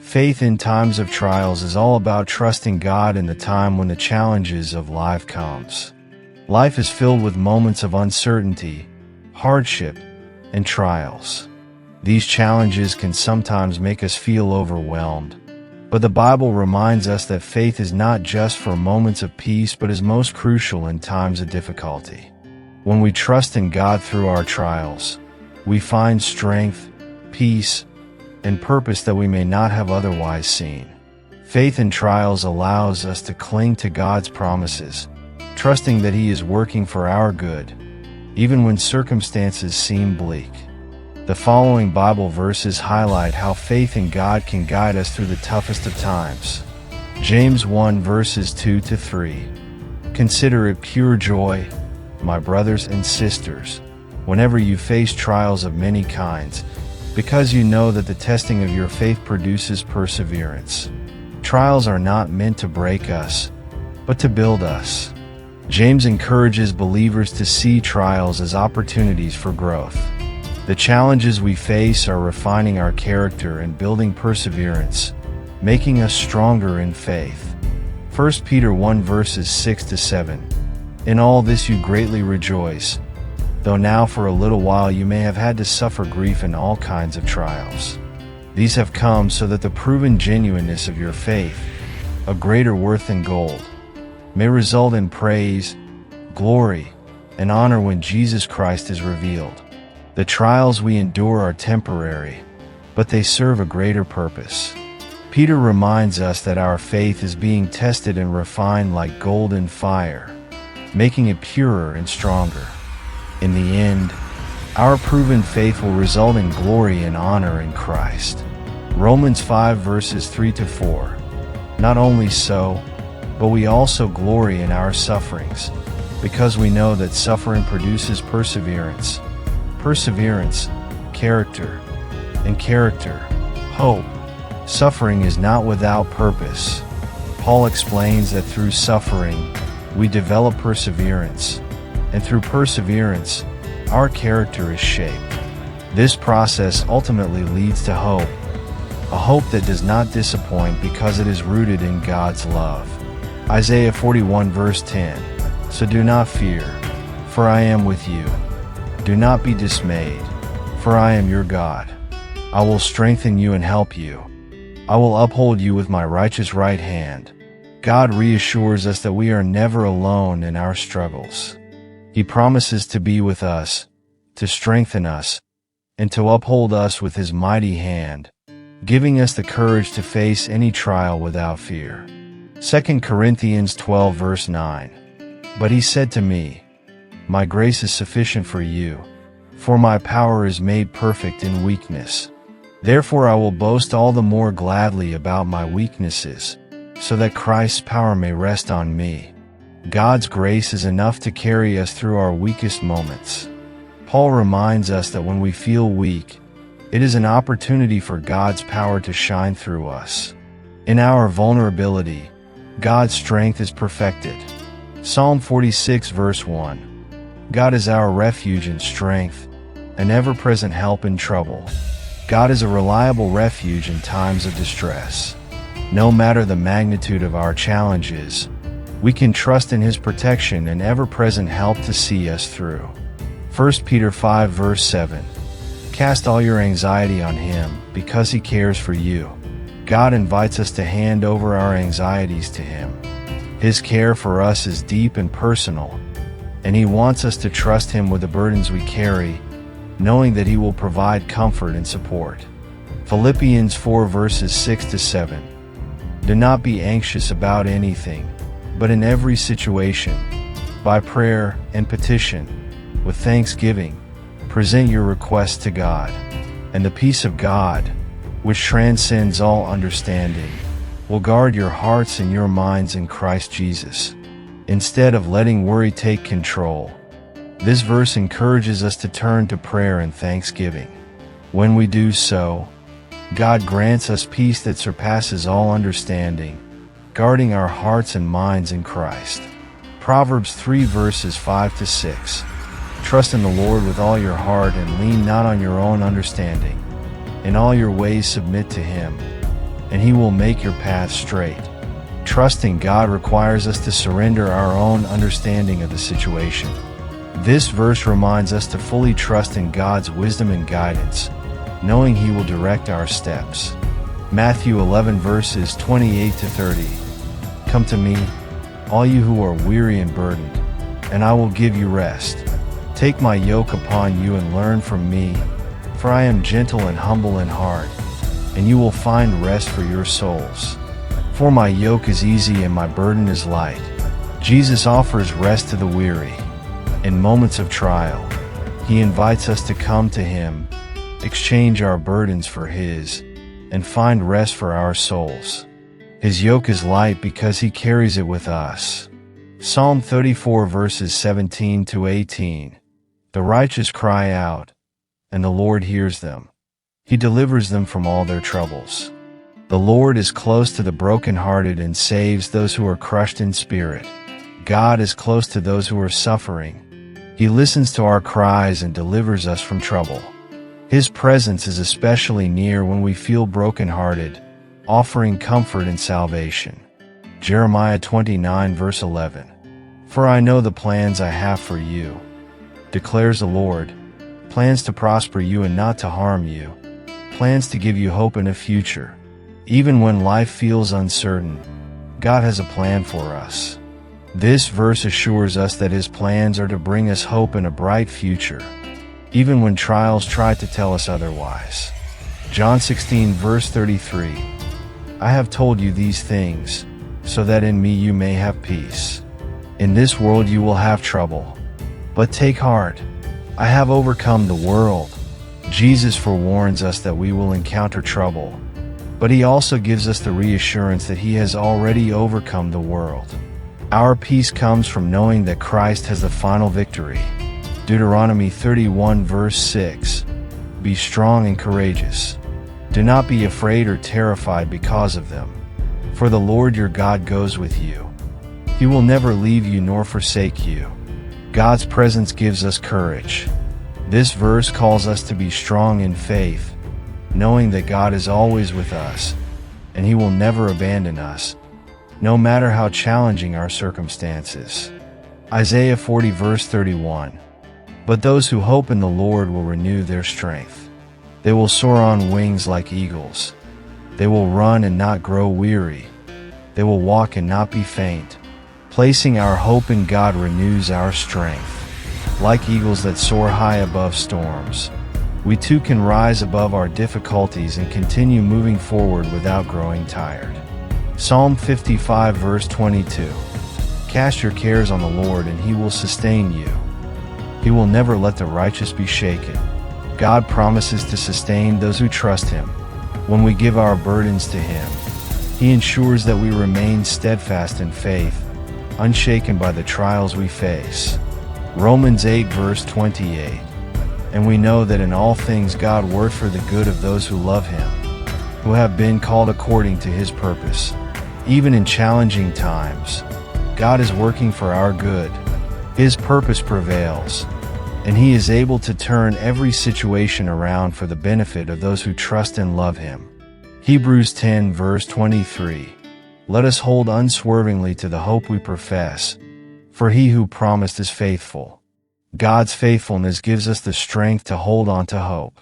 Faith in times of trials is all about trusting God in the time when the challenges of life comes. Life is filled with moments of uncertainty, hardship, and trials. These challenges can sometimes make us feel overwhelmed, but the Bible reminds us that faith is not just for moments of peace but is most crucial in times of difficulty. When we trust in God through our trials, we find strength, peace, and purpose that we may not have otherwise seen. Faith in trials allows us to cling to God's promises, trusting that He is working for our good, even when circumstances seem bleak. The following Bible verses highlight how faith in God can guide us through the toughest of times. James 1 verses 2-3. Consider it pure joy, my brothers and sisters, whenever you face trials of many kinds, because you know that the testing of your faith produces perseverance. Trials are not meant to break us, but to build us. James encourages believers to see trials as opportunities for growth. The challenges we face are refining our character and building perseverance, making us stronger in faith. 1 Peter 1 verses 6-7. In all this you greatly rejoice, though now for a little while you may have had to suffer grief in all kinds of trials. These have come so that the proven genuineness of your faith, a greater worth than gold, may result in praise, glory, and honor when Jesus Christ is revealed. The trials we endure are temporary, but they serve a greater purpose. Peter reminds us that our faith is being tested and refined like gold in fire, making it purer and stronger. In the end, our proven faith will result in glory and honor in Christ. Romans 5 verses 3-4. Not only so, but we also glory in our sufferings, because we know that suffering produces perseverance. Perseverance, character, and character, hope. Suffering is not without purpose. Paul explains that through suffering, we develop perseverance, and through perseverance, our character is shaped. This process ultimately leads to hope, a hope that does not disappoint because it is rooted in God's love. Isaiah 41 verse 10. So do not fear, for I am with you. Do not be dismayed, for I am your God. I will strengthen you and help you. I will uphold you with my righteous right hand. God reassures us that we are never alone in our struggles. He promises to be with us, to strengthen us, and to uphold us with His mighty hand, giving us the courage to face any trial without fear. 2 Corinthians 12 verse 9. But He said to me, my grace is sufficient for you, for my power is made perfect in weakness. Therefore I will boast all the more gladly about my weaknesses, so that Christ's power may rest on me. God's grace is enough to carry us through our weakest moments. Paul reminds us that when we feel weak, it is an opportunity for God's power to shine through us. In our vulnerability, God's strength is perfected. Psalm 46 verse 1. God is our refuge and strength, an ever-present help in trouble. God is a reliable refuge in times of distress. No matter the magnitude of our challenges, we can trust in His protection and ever-present help to see us through. 1 Peter 5 verse 7. Cast all your anxiety on Him, because He cares for you. God invites us to hand over our anxieties to Him. His care for us is deep and personal, and He wants us to trust Him with the burdens we carry, knowing that He will provide comfort and support. Philippians 4 verses 6-7. Do not be anxious about anything, but in every situation, by prayer and petition, with thanksgiving, present your requests to God, and the peace of God, which transcends all understanding, will guard your hearts and your minds in Christ Jesus. Instead of letting worry take control, this verse encourages us to turn to prayer and thanksgiving. When we do so, God grants us peace that surpasses all understanding, guarding our hearts and minds in Christ. Proverbs 3 verses 5-6. Trust in the Lord with all your heart and lean not on your own understanding. In all your ways submit to Him, and He will make your path straight. Trusting God requires us to surrender our own understanding of the situation. This verse reminds us to fully trust in God's wisdom and guidance, knowing He will direct our steps. Matthew 11 verses 28 to 30. Come to me, all you who are weary and burdened, and I will give you rest. Take my yoke upon you and learn from me, for I am gentle and humble in heart, and you will find rest for your souls. For my yoke is easy and my burden is light. Jesus offers rest to the weary. In moments of trial, He invites us to come to Him, exchange our burdens for His, and find rest for our souls. His yoke is light because He carries it with us. Psalm 34 verses 17 to 18. The righteous cry out, and the Lord hears them. He delivers them from all their troubles. The Lord is close to the brokenhearted and saves those who are crushed in spirit. God is close to those who are suffering. He listens to our cries and delivers us from trouble. His presence is especially near when we feel brokenhearted, offering comfort and salvation. Jeremiah 29 verse 11. For I know the plans I have for you, declares the Lord, plans to prosper you and not to harm you, plans to give you hope and a future. Even when life feels uncertain, God has a plan for us. This verse assures us that His plans are to bring us hope and a bright future, even when trials try to tell us otherwise. John 16 verse 33. I have told you these things, so that in me you may have peace. In this world you will have trouble. But take heart, I have overcome the world. Jesus forewarns us that we will encounter trouble, but He also gives us the reassurance that He has already overcome the world. Our peace comes from knowing that Christ has the final victory. Deuteronomy 31 verse 6. Be strong and courageous. Do not be afraid or terrified because of them. For the Lord your God goes with you. He will never leave you nor forsake you. God's presence gives us courage. This verse calls us to be strong in faith, knowing that God is always with us, and He will never abandon us, no matter how challenging our circumstances. Isaiah 40 verse 31. But those who hope in the Lord will renew their strength. They will soar on wings like eagles. They will run and not grow weary. They will walk and not be faint. Placing our hope in God renews our strength. Like eagles that soar high above storms, we too can rise above our difficulties and continue moving forward without growing tired. Psalm 55 verse 22. Cast your cares on the Lord and He will sustain you. He will never let the righteous be shaken. God promises to sustain those who trust Him. When we give our burdens to Him, He ensures that we remain steadfast in faith, unshaken by the trials we face. Romans 8 verse 28. And we know that in all things God works for the good of those who love Him, who have been called according to His purpose. Even in challenging times, God is working for our good. His purpose prevails, and He is able to turn every situation around for the benefit of those who trust and love Him. Hebrews 10 verse 23. Let us hold unswervingly to the hope we profess, for He who promised is faithful. God's faithfulness gives us the strength to hold on to hope.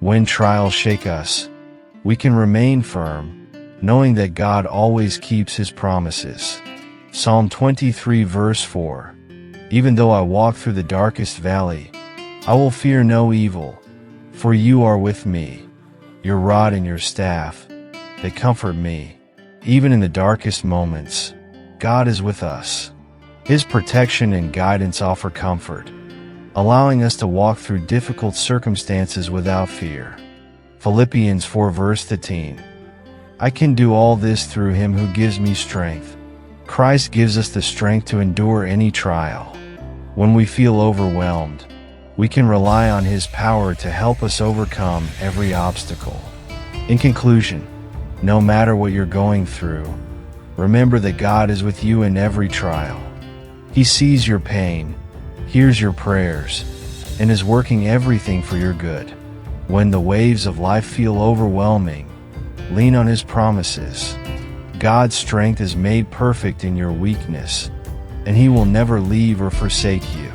When trials shake us, we can remain firm, knowing that God always keeps His promises. Psalm 23 verse 4. Even though I walk through the darkest valley, I will fear no evil, for you are with me. Your rod and your staff, they comfort me. Even in the darkest moments, God is with us. His protection and guidance offer comfort, allowing us to walk through difficult circumstances without fear. Philippians 4 verse 13. I can do all this through Him who gives me strength. Christ gives us the strength to endure any trial. When we feel overwhelmed, we can rely on His power to help us overcome every obstacle. In conclusion, no matter what you're going through, remember that God is with you in every trial. He sees your pain, hears your prayers, and is working everything for your good. When the waves of life feel overwhelming, Lean on His promises. God's strength is made perfect in your weakness, and He will never leave or forsake you.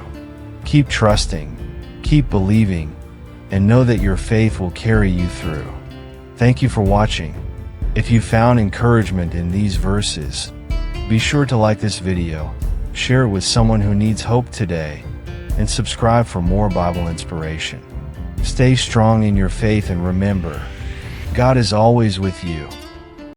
Keep trusting, keep believing, and know that your faith will carry you through. Thank you for watching. If you found encouragement in these verses, be sure to like this video, share it with someone who needs hope today, and subscribe for more Bible inspiration. Stay strong in your faith and remember, God is always with you.